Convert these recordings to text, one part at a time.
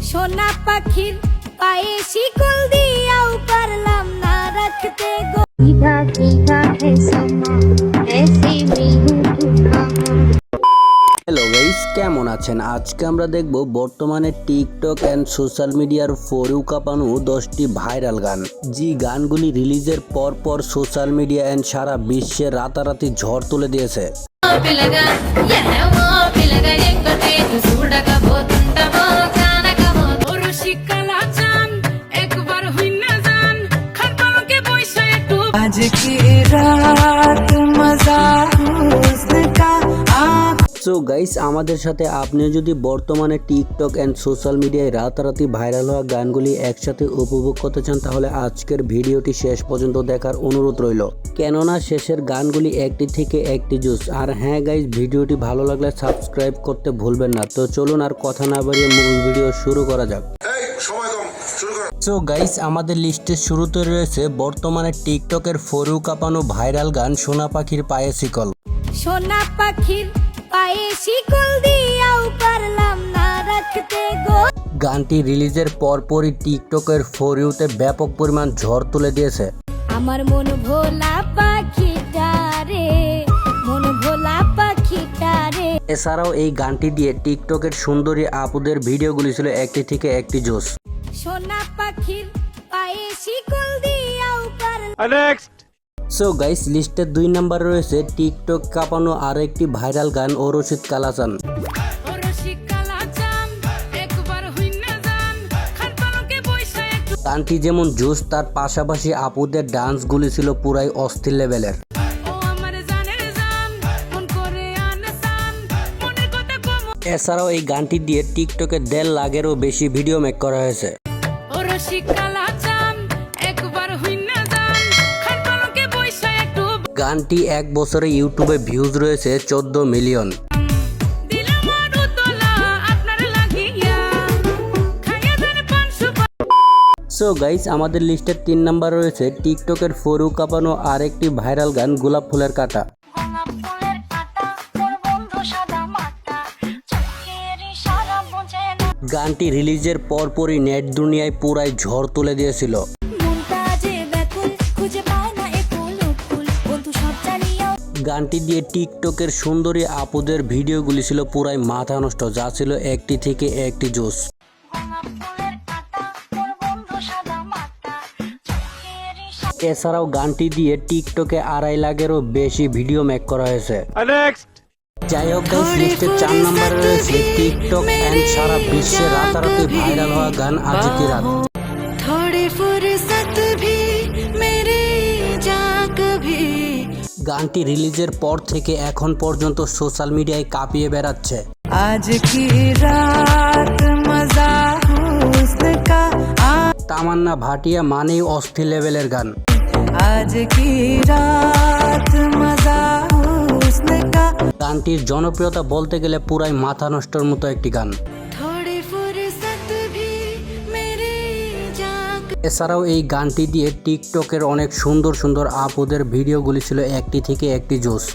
সোনা পাখির পায়ে শিকল দিয়াও পারলাম না রাখতে গো। सीधा सीधा है समा ऐसे में हूँ तुम। হ্যালো গাইস, কেমন আছেন? আজকে আমরা দেখব বর্তমানে টিকটক অ্যান্ড সোশ্যাল মিডিয়ার ফর ইউ কাঁপানো 10টি ভাইরাল গান, যে গানগুলি রিলিজের পর পর সোশ্যাল মিডিয়া অ্যান্ড সারা বিশ্বে রাতারাতি ঝড় তুলে দিয়েছে। आज की रात मजा हुस्न का সো গাইস, আমাদের সাথে আপনিও যদি বর্তমানে টিকটক অ্যান্ড সোশ্যাল মিডিয়ায় রাতারাতি ভাইরাল হওয়া গানগুলি একসাথে উপভোগ করতে চান, তাহলে আজকের ভিডিওটি শেষ পর্যন্ত দেখার অনুরোধ রইল, কেননা শেষের গানগুলি একটি থেকে একটি জোস। আর হ্যাঁ গাইস, ভিডিওটি ভালো লাগলে সাবস্ক্রাইব করতে ভুলবেন না। তো চলুন আর কথা না বাড়িয়ে মূল ভিডিও শুরু করা যাক। সো গাইস, আমাদের লিস্টের শুরুতে রয়েছে বর্তমানে টিকটকের ফর ইউ কাঁপানো ভাইরাল গান সোনা পাখির পায়ে শিকল। সোনা পাখির পায়ে শিকল দিয়াও পারলাম না রাখতে গো। গানটি রিলিজের পরপরই টিকটকের ফর ইউতে ব্যাপক পরিমাণ ঝড় তুলে দিয়েছে। আমার মন ভোলা পাখিটারে, মন ভোলা পাখিটারে। এছাড়াও এই গানটি দিয়ে টিকটকের সুন্দরী আপুদের ভিডিওগুলি ছিল একটি থেকে একটি জোস। সোনা পাখির পায়ে শিকল দিয়াও পারলাম। সো গাইস, লিস্টের 2 নম্বরে রয়েছে টিকটক কাঁপানো আরেকটি ভাইরাল গান ও রশিদ কালাচান। গানটি যেমন জোস, তার পাশাপাশি আপুদের ডান্সগুলি ছিল পুরাই অস্থির লেভেলের। এছাড়াও এই গানটি দিয়ে টিকটকে 1.5 লাখেরও বেশি ভিডিও মেক করা হয়েছে। গানটি 1 বছরে ইউটিউবে ভিউজ রয়েছে 14 মিলিয়ন। সো গাইস, আমাদের লিস্টের 3 নাম্বার রয়েছে টিকটকের ফর ইউ কাঁপানো আরেকটি ভাইরাল গান গোলাপ ফুলের কাঁটা। গানটি রিলিজের পরপরই নেট দুনিয়ায় পুরাই ঝড় তুলে দিয়েছিল। গানটি দিয়ে টিকটকের সুন্দরী আপুদের ভিডিওগুলি ছিল পুরাই মাথা নষ্ট, যা ছিল একটি থেকে একটি জোস। এছাড়াও গানটি দিয়ে টিকটকে 2.5 লাখেরও বেশি ভিডিও মেক করা হয়েছে। যাই হোক গাইস, লিস্টের 4 নম্বরে রয়েছে টিকটক অ্যান্ড সারা বিশ্বে রাতারাতি ভাইরাল হওয়া গান আজ কি রাত। গানটি রিলিজের পর থেকে এখন পর্যন্ত সোশ্যাল মিডিয়ায় কাঁপিয়ে বেড়াচ্ছে। आज की रात मजा हुस्न का তামান্না ভাটিয়া মানেই অস্থির লেভেলের গান। आज की रात मजा हुस्न का গানটির জনপ্রিয়তা বলতে গেলে পুরাই মাথা নষ্টর মতো একটি গান। थोड़ी फुर्सत भी मेरी जाग। এছাড়াও এই গানটি দিয়ে টিকটকের অনেক সুন্দর সুন্দর আপুদের ভিডিওগুলি ছিল একটি থেকে একটি জোস।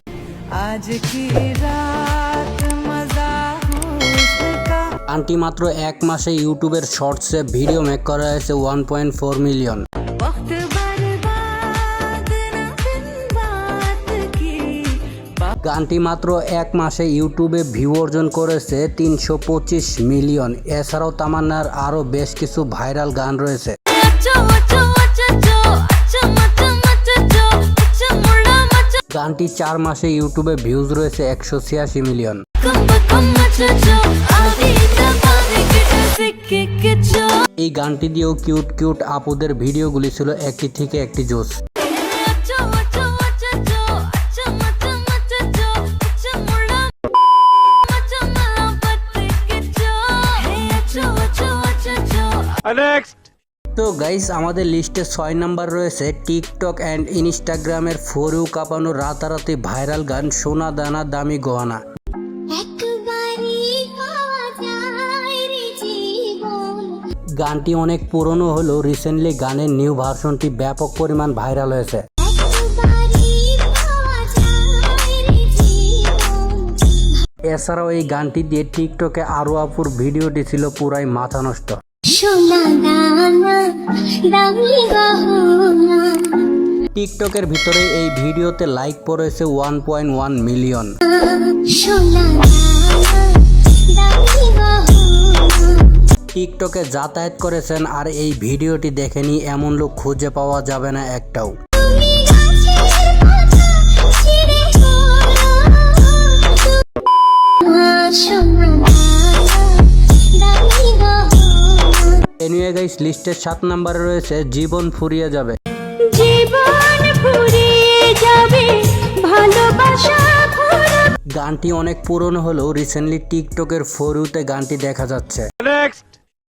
आज की रात मजा हुस्न का গানটি মাত্র 1 মাসে ইউটিউবের শর্টসে ভিডিও মেক করা হয়েছে 1.4 মিলিয়ন। वक्त बर्बाद न बिन बात की গানটি মাত্র 1 মাসে ইউটিউবে ভিউ অর্জন করেছে 325 মিলিয়ন। এছাড়াও তামান্নার আরও বেশ কিছু ভাইরাল গান রয়েছে। গানটি 4 মাসে ইউটিউবে ভিউজ রয়েছে 186 মিলিয়ন। এই গানটি দিয়েও কিউট কিউট আপুদের ভিডিওগুলি ছিল একটি থেকে একটি জোস। তো গাইস, আমাদের লিস্টে 6 নাম্বার রয়েছে টিকটক অ্যান্ড ইনস্টাগ্রামের ফর ইউ কাঁপানো রাতারাতি ভাইরাল গান সোনা দানা দামি গহনা। গানটি অনেক পুরনো হলেও রিসেন্টলি গানের নিউ ভার্সনটি ব্যাপক পরিমাণ ভাইরাল হয়েছে। এছাড়াও এই গানটি দিয়ে টিকটকে আরও আপুর ভিডিওটি ছিল পুরাই মাথা নষ্ট। সোনা দানা দামি গহনা টিকটকের ভিতরে এই ভিডিওতে লাইক পড়েছে 1.1 মিলিয়ন। সোনা দানা দামি গহনা টিকটকে যাতায়াত করেছেন আর এই ভিডিওটি দেখেনি এমন লোক খুঁজে পাওয়া যাবে না একটাও। তুমি গাছের পাতা ছিঁড়ে সোনা দামি গহনা এনিওয়ে গাইস, লিস্টের 7 নম্বরে রয়েছে জীবন ফুরিয়ে যাবে। জীবন ফুরিয়ে যাবে ভালোবাসা ভরা গানটি অনেক পুরনো হলেও রিসেন্টলি টিকটকের ফর ইউতে গানটি দেখা যাচ্ছে।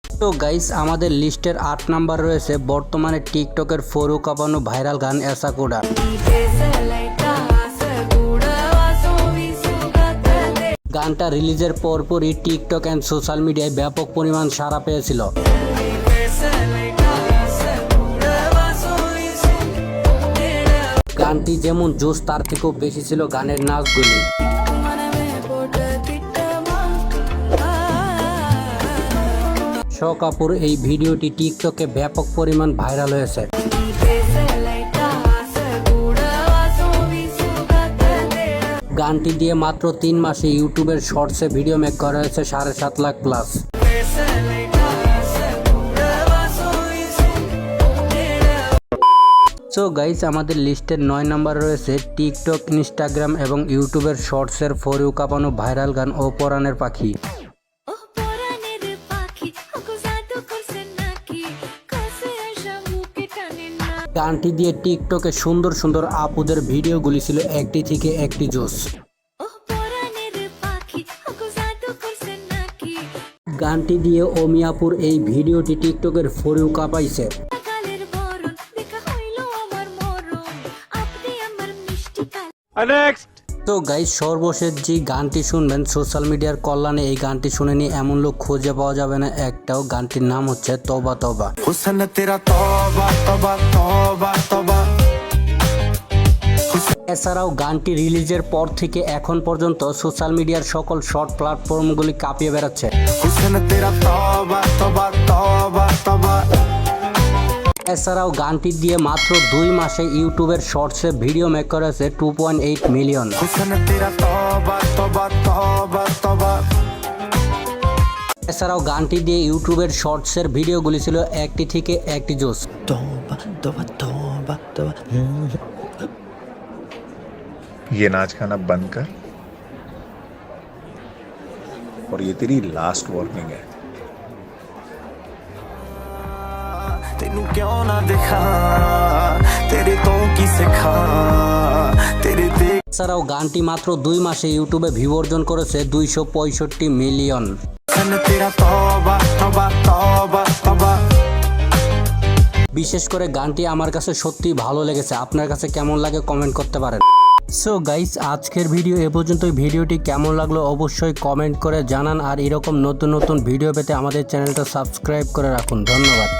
তো গাইস, আমাদের লিস্টের 8 নাম্বার রয়েছে বর্তমানে টিকটকের ফর ইউ কাঁপানো ভাইরাল গান এসাকুডা। গানটা রিলিজের পরপরই টিকটক অ্যান্ড সোশ্যাল মিডিয়ায় ব্যাপক পরিমাণ সাড়া পেয়েছিল। গানটি যেমন জোশ তার থেকেও বেশি ছিল গানের নাচগুলি। কাপুর এই ভিডিওটি টিকটকে ব্যাপক পরিমাণ ভাইরাল হয়েছে। গানটি দিয়ে মাত্র 3 মাসে ইউটিউবের শর্টসে ভিডিও মেক করা হয়েছে 7.5 লাখ প্লাস। সো গাইস, আমাদের লিস্টের 9 নাম্বার রয়েছে টিকটক, ইনস্টাগ্রাম এবং ইউটিউবের শর্টসের ফর ইউ কাঁপানো ভাইরাল গান ও পরাণের পাখি। গানটি দিয়ে টিকটকে সুন্দর সুন্দর আপুদের ভিডিওগুলি ছিল একটি থেকে একটি জোস। গানটি দিয়ে অমিয়াপুর এই ভিডিওটি টিকটকের ফর ইউ কাঁপাইছে। তো গাইস, সর্বশেষ যে গানটি শুনবেন সোশ্যাল মিডিয়ার কল্যাণে এই গানটি শুনেনি এমন লোক খুঁজে পাওয়া যাবে না একটাও। গানটির নাম হচ্ছে তবা তবা। এছাড়াও গানটি রিলিজের পর থেকে এখন পর্যন্ত সোশ্যাল মিডিয়ার সকল শর্ট প্ল্যাটফর্মগুলি কাঁপিয়ে বেড়াচ্ছে। এছাড়াও গানটি দিয়ে মাত্র 2 মাসে ইউটিউবের শর্টসে ভিডিও মেক করেছে 2.8 মিলিয়ন। এছাড়াও গানটি দিয়ে ইউটিউবের শর্টসের ভিডিওগুলি ছিল একটি থেকে একটি জোস। ये नाच गाना बंद कर और ये तेरी लास्ट वार्निंग है। तेनू क्यों ना दिखा तेरे तो की सिखा तेरे देख। এছাড়াও গানটি মাত্র 2 মাসে ইউটিউবে ভিউ অর্জন করেছে 265 মিলিয়ন। तेरा तौबा तौबा तौबा तौबा। বিশেষ করে গানটি আমার কাছে সত্যি ভালো লেগেছে। আপনার কাছে কেমন লাগে কমেন্ট করতে পারেন। সো গাইস, আজকের ভিডিও এ পর্যন্তই। ভিডিওটি কেমন লাগলো অবশ্যই কমেন্ট করে জানান আর এরকম নতুন নতুন ভিডিও পেতে আমাদের চ্যানেলটা সাবস্ক্রাইব করে রাখুন। ধন্যবাদ।